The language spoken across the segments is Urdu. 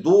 2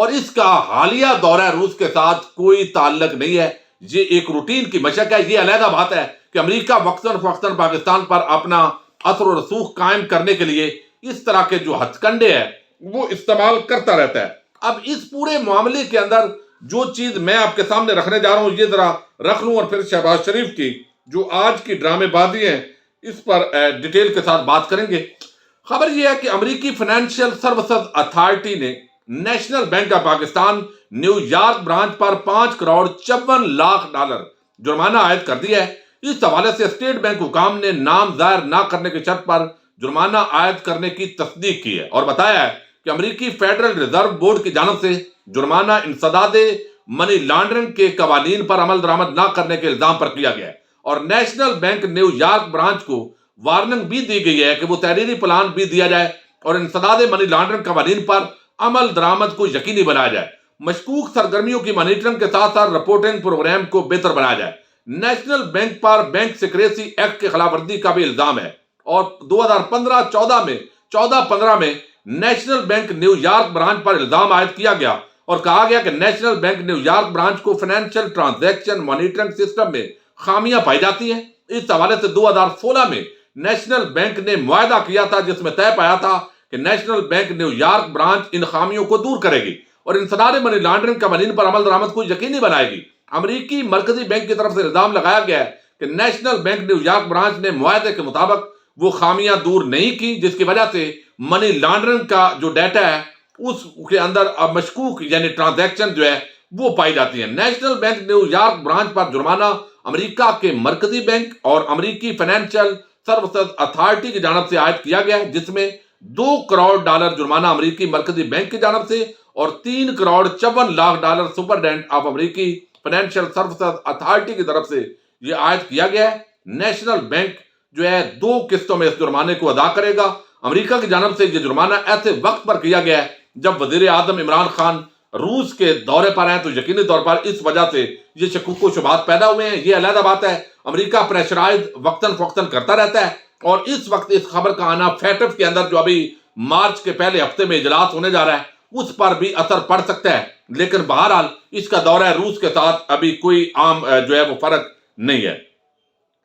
اور اس کا حالیہ دورہ روس کے ساتھ کوئی تعلق نہیں ہے، یہ ایک روٹین کی مشق ہے۔ یہ علیحدہ بات ہے کہ امریکہ وقتاً فوقتاً پاکستان پر اپنا اثر و رسوخ قائم کرنے کے لیے اس طرح کے جو ہتھ کنڈے ہیں وہ استعمال کرتا رہتا ہے۔ اب اس پورے معاملے کے اندر جو چیز میں آپ کے سامنے رکھنے جا رہا ہوں یہ ذرا رکھ لوں، اور پھر شہباز شریف کی جو آج کی ڈرامے بازی ہیں اس پر ڈیٹیل کے ساتھ بات کریں گے۔ خبر یہ ہے کہ امریکی فائنینشیل سروسز اتھارٹی نے national bank of Pakistan new York branch per 5 crore 54 lakh dollar جرمانہ عائد کر دیا ہے۔ اس حوالے سے اسٹیٹ بینک حکام نے نام ظاہر نہ کرنے کی شرط پر جرمانہ عائد کرنے کی تصدیق کی ہے اور بتایا ہے کہ امریکی فیڈرل ریزرو بورڈ کی جانب سے جرمانہ انسداد منی لانڈرنگ کے قوانین پر عمل درآمد نہ کرنے کے الزام پر کیا گیا ہے، اور national bank New York branch کو وارننگ بھی دی گئی ہے کہ وہ تحریری پلان بھی دیا جائے اور انسداد منی لانڈرنگ قوانین پر عمل درآمد کو یقینی بنایا جائے، مشکوک سرگرمیوں کی مانیٹرنگ کے ساتھ ساتھ رپورٹنگ پروگرام کو بہتر بنایا جائے۔ نیشنل بینک پر بینک سیکریسی ایکٹ کی خلاف ورزی کا بھی الزام ہے، اور 2015 میں national bank New York branch پر الزام عائد کیا گیا اور کہا گیا کہ national bank New York branch کو فائنینشیل ٹرانزیکشن مانیٹرنگ سسٹم میں خامیاں پائی جاتی ہیں۔ اس حوالے سے 2016 میں نیشنل بینک نے معاہدہ کیا تھا جس میں طے پایا تھا کہ national bank New York branch ان خامیوں کو دور کرے گی اور انسداد منی لانڈرنگ قوانین پر عمل درآمد کو یقینی بنائے گی۔ امریکی مرکزی بینک کی طرف سے الزام لگایا گیا ہے کہ national bank New York branch نے معاہدے کے مطابق وہ خامیاں دور نہیں کی، جس کی وجہ سے منی لانڈرنگ کا جو ڈیٹا ہے اس کے اندر مشکوک یعنی ٹرانزیکشن جو ہے وہ پائی جاتی ہیں۔ National bank New York branch پر جرمانہ امریکہ کے مرکزی بینک اور امریکی فائنینشیل سروسز اتھارٹی کی جانب سے عائد کیا گیا ہے، جس میں 2 کروڑ ڈالر جرمانہ امریکی مرکزی بینک کی جانب سے اور 3 crore 54 lakh dollar superintendent of امریکی فائنینشیل سروسز اتھارٹی کی طرف سے یہ عائد کیا گیا ہے۔ نیشنل بینک جو ہے 2 قسطوں میں اس جرمانے کو ادا کرے گا۔ امریکہ کی جانب سے یہ جرمانہ ایسے وقت پر کیا گیا ہے جب وزیر اعظم عمران خان روس کے دورے پر ہیں، تو یقینی طور پر اس وجہ سے یہ شکوک و شبہات پیدا ہوئے ہیں۔ یہ علیحدہ بات ہے، امریکہ پریشرائز وقتاً فوقتاً کرتا رہتا ہے، اور اس وقت اس خبر کا آنا فیٹف کے اندر جو ابھی مارچ کے پہلے ہفتے میں اجلاس ہونے جا رہا ہے اس پر بھی اثر پڑ سکتا ہے، لیکن بہرحال اس کا دورہ روس کے ساتھ ابھی کوئی عام جو ہے وہ فرق نہیں ہے۔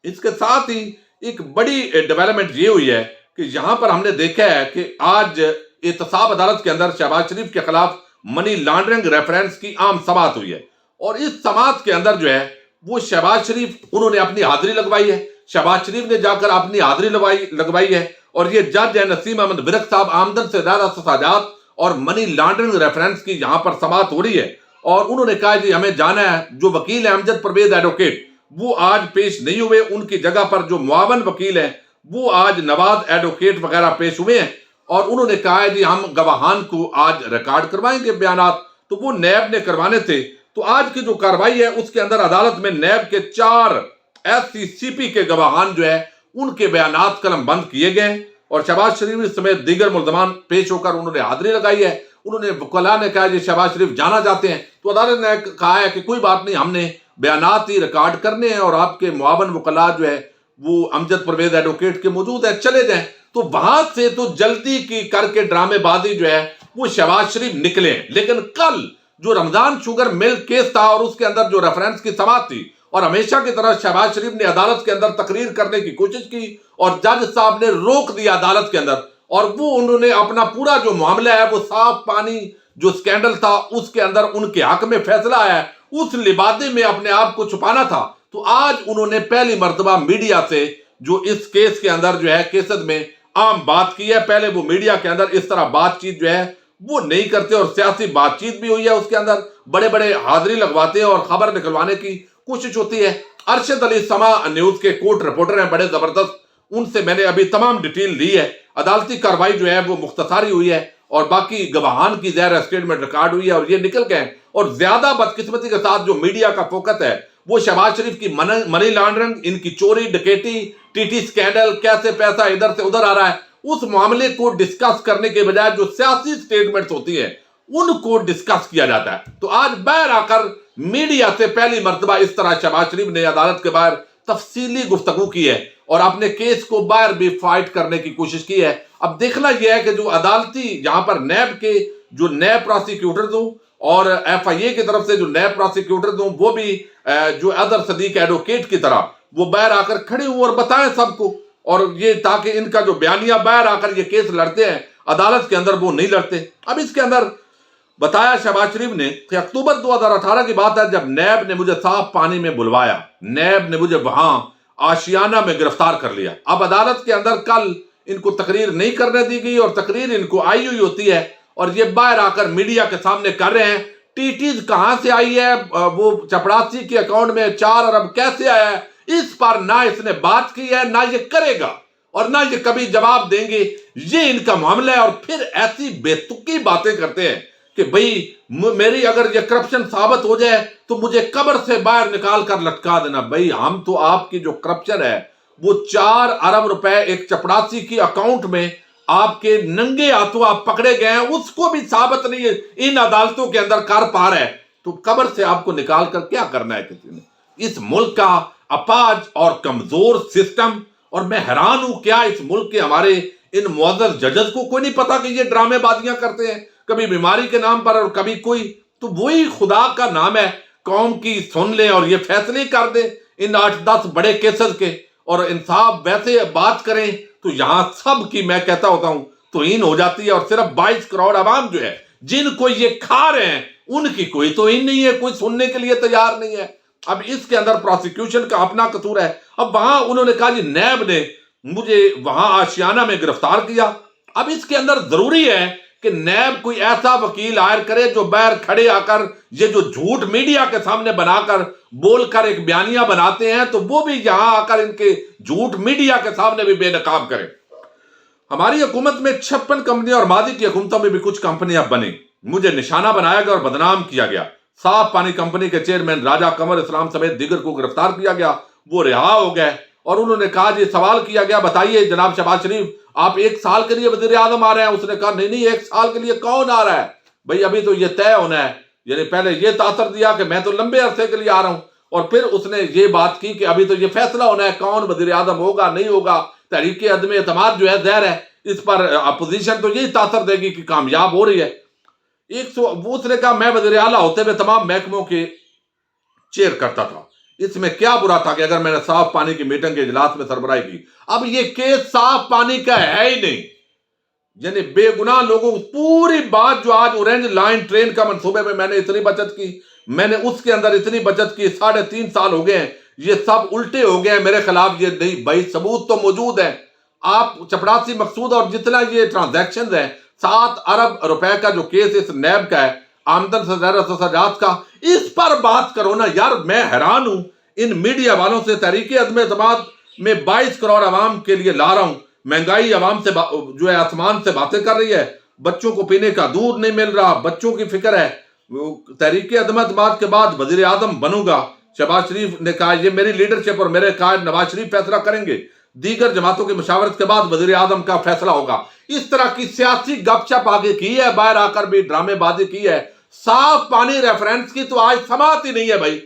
اس کے ساتھ ہی ایک بڑی ڈیولپمنٹ یہ ہوئی ہے کہ یہاں پر ہم نے دیکھا ہے کہ آج احتساب عدالت کے اندر شہباز شریف کے خلاف منی لانڈرنگ ریفرنس کی عام سماعت ہوئی ہے، اور اس سماعت کے اندر جو ہے وہ شہباز شریف انہوں نے اپنی حاضری لگوائی ہے۔ شہباز شریف نے جا کر اپنی حاضری لگوائی ہے، اور یہ جج ہے نسیم احمد ورق صاحب، آمدن سے زیادہ سزاجات اور منی لانڈرنگ ریفرنس کی یہاں پر سماعت ہو رہی ہے، اور انہوں نے کہا جی ہمیں جانا ہے۔ جو وکیل ہیں امجد پرویز ایڈوکیٹ وہ آج پیش نہیں ہوئے، ان کی جگہ پر جو معاون وکیل ہیں وہ آج نواز ایڈوکیٹ وغیرہ پیش ہوئے ہیں، اور انہوں نے کہا ہے جی ہم گواہان کو آج ریکارڈ کروائیں گے بیانات، تو وہ نیب نے کروانے تھے۔ تو آج کی جو کاروائی ہے اس کے اندر عدالت میں نیب کے 4 SCCP کے گواہان جو ہے ان کے بیانات قلم بند کیے گئے، اور شہباز شریف سمیت دیگر ملزمان پیش ہو کر انہوں نے حاضری لگائی ہے۔ انہوں نے وکلاء نے کہا جی شہباز شریف جانا چاہتے ہیں، تو عدالت نے کہا ہے کہ کوئی بات نہیں، ہم نے بیانات ہی ریکارڈ کرنے ہیں، اور آپ کے معاون وکلاء جو ہے وہ امجد پرویز ایڈوکیٹ کے موجود ہیں، چلے جائیں۔ تو وہاں سے تو جلدی کی کر کے ڈرامے بازی جو ہے وہ شہباز شریف نکلے ہیں، لیکن کل جو رمضان شوگر مل کیس تھا اور اس کے اندر جو ریفرنس کی سماعت تھی، اور ہمیشہ کی طرح شہباز شریف نے عدالت کے اندر تقریر کرنے کی کوشش کی اور جج صاحب نے روک دیا عدالت کے اندر، اور وہ انہوں نے اپنا پورا جو معاملہ ہے وہ صاف پانی جو سکینڈل تھا اس کے اندر ان کے حق میں فیصلہ آیا ہے، اس لبادے میں اپنے آپ کو چھپانا تھا۔ تو آج انہوں نے پہلی مرتبہ میڈیا سے جو اس کیس کے اندر جو ہے کیسز میں عام بات کی ہے، پہلے وہ میڈیا کے اندر اس طرح بات چیت جو ہے وہ نہیں کرتے، اور سیاسی بات چیت بھی ہوئی ہے، اس کے اندر بڑے بڑے حاضری لگواتے ہیں اور خبر نکلوانے کی کوشش ہوتی ہے۔ ارشد علی سما نیوز کے کورٹ رپورٹر ہیں بڑے زبردست، ان سے میں نے ابھی تمام ڈیٹیل لی ہے۔ عدالتی کاروائی جو ہے وہ مختصری ہوئی ہے، اور باقی گواہان کی ظاہر اسٹیٹمنٹ ریکارڈ ہوئی ہے اور یہ نکل گئے، اور زیادہ بدقسمتی کے ساتھ جو میڈیا کا فوکس ہے وہ شہباز شریف کی منی لانڈرنگ، ان کی چوری ڈکیٹی، ٹی سکینڈل، کیسے پیسہ ادھر سے ادھر آ رہا ہے، اس معاملے کو ڈسکس کرنے کے بجائے جو سیاسی سٹیٹمنٹس ہوتی ہیں ان کو ڈسکس کیا جاتا ہے۔ تو آج باہر آ کر میڈیا سے پہلی مرتبہ اس طرح شہباز شریف نے عدالت کے باہر تفصیلی گفتگو کی ہے اور اپنے کیس کو باہر بھی فائٹ کرنے کی کوشش کی ہے۔ اب دیکھنا یہ ہے کہ جو عدالتی یہاں پر نیب کے جو نئے پروسیکیوٹرز ہوں اور ایف آئی اے کی طرف سے جو نئے پروسیکیوٹر ہوں وہ بھی جو اظہر صدیق ایڈوکیٹ کی طرح وہ باہر آ کر کھڑے ہوں اور بتائیں سب کو، اور یہ تاکہ ان کا جو بیانیہ باہر آ کر یہ کیس لڑتے ہیں عدالت کے اندر وہ نہیں لڑتے۔ اب اس کے اندر بتایا شہباز شریف نے کہ اکتوبر 2018 کی بات ہے جب نیب نے مجھے صاف پانی میں بلوایا، نیب نے مجھے وہاں آشیانہ میں گرفتار کر لیا۔ اب عدالت کے اندر کل ان کو تقریر نہیں کرنے دی گئی، اور تقریر ان کو آئی ہوئی ہوتی ہے اور یہ باہر آ کر میڈیا کے سامنے کر رہے ہیں ٹی ٹیز کہاں سے آئی ہے، وہ چپڑاسی کے اکاؤنٹ میں 4 ارب کیسے آیا ہے، اس پر نہ اس نے بات کی ہے، نہ یہ کرے گا اور نہ یہ کبھی جواب دیں گے۔ یہ ان کا معاملہ ہے، اور پھر ایسی بے تکی باتیں کرتے ہیں کہ بھئی میری اگر یہ کرپشن ثابت ہو جائے تو مجھے قبر سے باہر نکال کر لٹکا دینا۔ بھئی ہم تو آپ کی جو کرپشن ہے وہ 4 ارب روپے ایک چپڑاسی کی اکاؤنٹ میں آپ کے ننگے ہاتھوں آپ پکڑے گئے ہیں، اس کو بھی ثابت نہیں ہے ان عدالتوں کے اندر کر پا رہا ہے، تو قبر سے آپ کو نکال کر کیا کرنا ہے کسی نے؟ اس ملک کا اپاج اور کمزور سسٹم، اور میں حیران ہوں کیا اس ملک کے ہمارے ان معزز ججز کو کوئی نہیں پتا کہ یہ ڈرامے بازیاں کرتے ہیں، کبھی بیماری کے نام پر اور کبھی کوئی، تو وہی خدا کا نام ہے قوم کی سن لیں اور یہ فیصلے کر دیں ان 8-10 بڑے کیسز کے، اور انصاف ویسے بات کریں تو یہاں سب کی میں کہتا ہوتا ہوں توہین ہو جاتی ہے، اور صرف 22 کروڑ عوام جو ہے جن کو یہ کھا رہے ہیں ان کی کوئی توہین نہیں ہے، کوئی سننے کے لیے تیار نہیں ہے۔ اب اس کے اندر پروسیکیوشن کا اپنا قصور ہے۔ اب وہاں انہوں نے کہا جی نیب نے مجھے وہاں آشیانہ میں گرفتار کیا۔ اب اس کے اندر ضروری ہے کہ نیب کوئی ایسا وکیل ہائر کرے جو باہر کھڑے آ کر یہ جو جھوٹ میڈیا کے سامنے بنا کر بول کر ایک بیانیہ بناتے ہیں تو وہ بھی یہاں آ کر ان کے جھوٹ میڈیا کے سامنے بھی بے نقاب کرے۔ ہماری حکومت میں 56 کمپنیاں اور ماضی کی حکومتوں میں بھی کچھ کمپنیاں بنی، مجھے نشانہ بنایا گیا اور بدنام کیا گیا۔ صاف پانی کمپنی کے چیئرمین راجہ قمر اسلام سمیت دیگر کو گرفتار کیا گیا، وہ رہا ہو گئے، اور انہوں نے کہا جی سوال کیا گیا بتائیے جناب شہباز شریف آپ 1 سال کے لیے وزیر اعظم آ رہے ہیں؟ اس نے کہا نہیں 1 سال کے لیے کون آ رہا ہے بھئی، ابھی تو یہ طے ہونا ہے۔ یعنی پہلے یہ تاثر دیا کہ میں تو لمبے عرصے کے لیے آ رہا ہوں، اور پھر اس نے یہ بات کی کہ ابھی تو یہ فیصلہ ہونا ہے کون وزیر اعظم ہوگا نہیں ہوگا۔ تحریک عدم اعتماد جو ہے ظاہر ہے اس پر اپوزیشن تو یہی تاثر دے گی کہ کامیاب ہو رہی ہے۔ اس نے کہا میں وزیر اعلیٰ ہوتے ہوئے تمام محکموں کے چیئر کرتا تھا، اس میں کیا برا تھا کہ اگر میں نے صاف پانی کی میٹنگ کے اجلاس میں سربراہی کی۔ اب یہ کیس صاف پانی کا ہے ہی نہیں، یعنی بے گناہ لوگوں کو پوری بات جو آج اورنج لائن ٹرین کا منصوبے میں میں نے اتنی بچت کی، میں نے اس کے اندر اتنی بچت کی، 3.5 سال ہو گئے ہیں، یہ سب الٹے ہو گئے ہیں میرے خلاف۔ یہ نہیں بھائی، ثبوت تو موجود ہے۔ آپ چپڑاسی مقصود اور جتنا یہ ٹرانزیکشنز ہیں 7 ارب روپے کا جو کیس اس نیب کا ہے آمدن سے زائد سزاجات کا، اس پر بات کرو نا یار۔ میں حیران ہوں ان میڈیا والوں سے۔ تحریک عدم اعتماد میں 22 کروڑ عوام کے لیے لا رہا ہوں، مہنگائی عوام سے جو ہے آسمان سے باتیں کر رہی ہے، بچوں کو پینے کا دودھ نہیں مل رہا، بچوں کی فکر ہے۔ تحریک عدم اعتماد کے بعد وزیر اعظم بنوں گا، شہباز شریف نے کہا یہ میری لیڈرشپ اور میرے قائد نواز شریف فیصلہ کریں گے، دیگر جماعتوں کی مشاورت کے بعد وزیر اعظم کا فیصلہ ہوگا۔ اس طرح کی سیاسی گپ شپ آگے کی ہے، باہر آ کر بھی ڈرامے بازی کی ہے۔ صاف پانی ریفرنس کی تو آج سماعت ہی نہیں ہے بھائی۔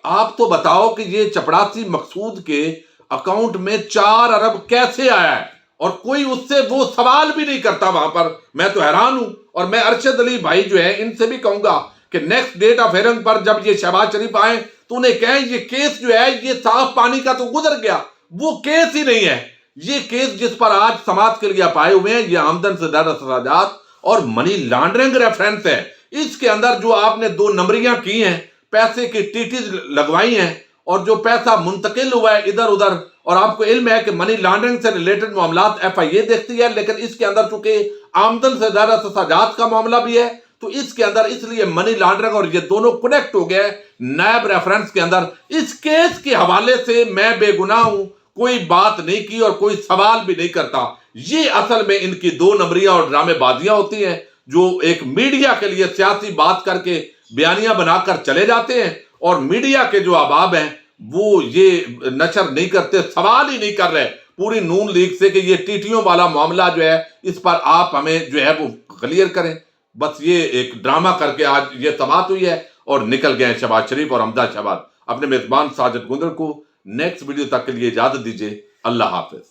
آپ تو بتاؤ کہ یہ چپڑاسی مقصود کے اکاؤنٹ میں 4 ارب کیسے آیا ہے، اور کوئی اس سے وہ سوال بھی نہیں کرتا وہاں پر۔ میں تو حیران ہوں، اور میں ارشد علی بھائی جو ہے ان سے بھی کہوں گا کہ نیکسٹ ڈیٹ آف ہیئرنگ پر جب یہ شہباز شریف آئیں تو انہیں کہیں یہ کیس جو ہے یہ صاف پانی کا تو گزر گیا، وہ کیس ہی نہیں ہے۔ یہ کیس جس پر آج سماعت کے لیے آپ آئے ہوئے ہیں یہ آمدن سے زیادہ سزاجات اور منی لانڈرنگ ریفرنس ہے۔ اس کے اندر جو آپ نے 2 نمبریاں کی ہیں، پیسے کی ٹیٹیز لگوائی ہیں، اور جو پیسہ منتقل ہوا ہے ادھر ادھر، اور آپ کو علم ہے کہ منی لانڈرنگ سے ریلیٹڈ معاملات ایف آئی اے دیکھتی ہے، لیکن اس کے اندر چونکہ آمدن سے زیادہ سزاجات کا معاملہ بھی ہے تو اس کے اندر اس لیے منی لانڈرنگ اور یہ دونوں کنیکٹ ہو گئے نیب ریفرنس کے اندر۔ اس کیس کے حوالے سے میں بے گناہ ہوں، کوئی بات نہیں کی اور کوئی سوال بھی نہیں کرتا۔ یہ اصل میں ان کی 2 نمبریاں اور ڈرامے بازیاں ہوتی ہیں جو ایک میڈیا کے لیے سیاسی بات کر کے بیانیاں بنا کر چلے جاتے ہیں، اور میڈیا کے جو احباب ہیں وہ یہ نشر نہیں کرتے، سوال ہی نہیں کر رہے پوری نون لیگ سے کہ یہ ٹیٹیوں والا معاملہ جو ہے اس پر آپ ہمیں جو ہے وہ کلیئر کریں۔ بس یہ ایک ڈرامہ کر کے آج یہ سماعت ہوئی ہے اور نکل گئے ہیں شہباز شریف اور حمزہ شہباز۔ اپنے میزبان ساجد گندر کو نیکسٹ ویڈیو تک کے لیے اجازت دیجیے۔ اللہ حافظ۔